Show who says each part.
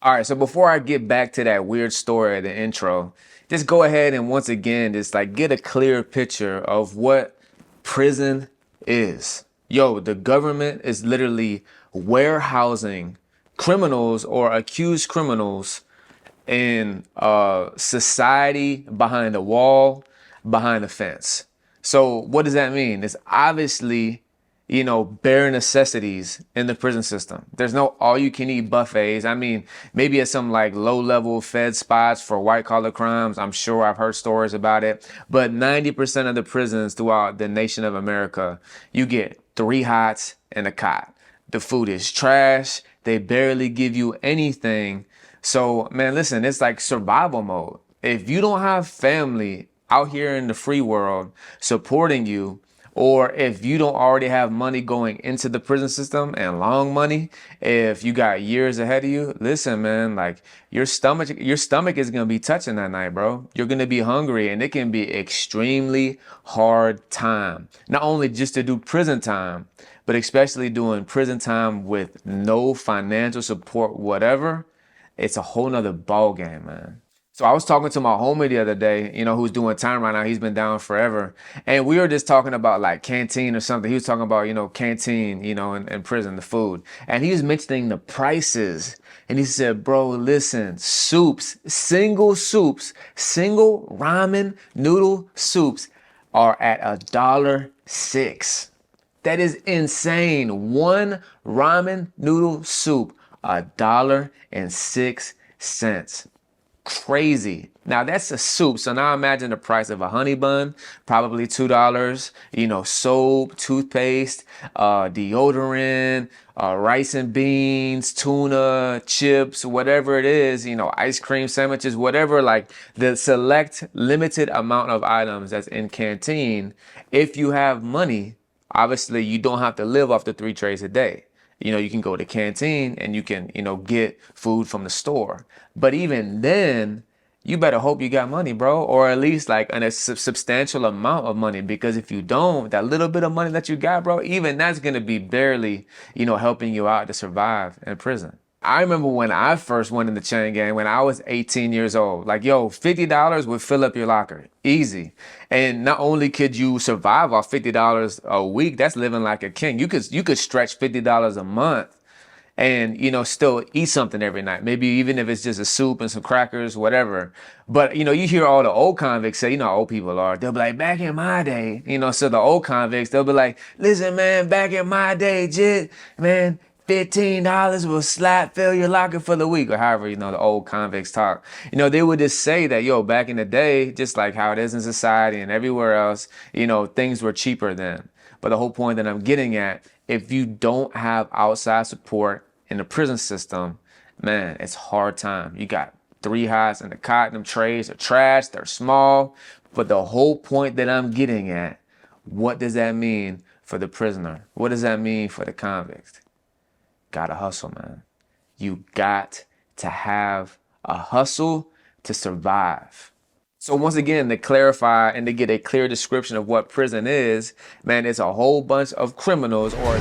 Speaker 1: All right, so before I get back to that weird story at the intro, just go ahead and once again just like get a clear picture of what prison is. Yo, the government is literally warehousing criminals or accused criminals in society behind a wall, behind a fence. So what does that mean? It's obviously, bare necessities in the prison system. There's no all you can eat buffets. I mean, maybe at some like low level fed spots for white collar crimes. I'm sure I've heard stories about it. But 90% of the prisons throughout the nation of America, you get 3 hots and a cot. The food is trash. They barely give you anything. So, man, listen, it's like survival mode. If you don't have family out here in the free world supporting you, or if you don't already have money going into the prison system and long money, if you got years ahead of you, listen, man, like your stomach is gonna be touching that night, bro. You're gonna be hungry, and it can be extremely hard time. Not only just to do prison time, but especially doing prison time with no financial support, whatever. It's a whole nother ball game, man. So I was talking to my homie the other day, who's doing time right now. He's been down forever. And we were just talking about like canteen or something. He was talking about, canteen, in prison, the food. And he was mentioning the prices. And he said, bro, listen, single ramen noodle soups are at $1.06. That is insane. One ramen noodle soup, $1.06. Crazy. Now that's a soup. So now imagine the price of a honey bun, probably $2. Soap, toothpaste, deodorant, rice and beans, tuna, chips, whatever it is, ice cream sandwiches, whatever, like the select limited amount of items that's in canteen. If you have money, obviously you don't have to live off the 3 trays a day. You can go to canteen and you can, get food from the store. But even then, you better hope you got money, bro, or at least like a substantial amount of money. Because if you don't, that little bit of money that you got, bro, even that's gonna be barely, helping you out to survive in prison. I remember when I first went in the chain gang when I was 18 years old. Like, yo, $50 would fill up your locker. Easy. And not only could you survive off $50 a week, that's living like a king. You could stretch $50 a month and still eat something every night, maybe even if it's just a soup and some crackers, whatever. But you hear all the old convicts say, how old people are, they'll be like, back in my day, so the old convicts, they'll be like, listen, man, back in my day, jit, man, $15 will slap fill your locker for the week, or however the old convicts talk. They would just say that, yo, back in the day, just like how it is in society and everywhere else, things were cheaper then. But the whole point that I'm getting at, if you don't have outside support in the prison system, man, it's hard time. You got 3 hots and the cot, them trays are trash, they're small. But the whole point that I'm getting at, what does that mean for the prisoner? What does that mean for the convict? Gotta hustle, man. You got to have a hustle to survive. So once again, to clarify and to get a clear description of what prison is, man, it's a whole bunch of criminals or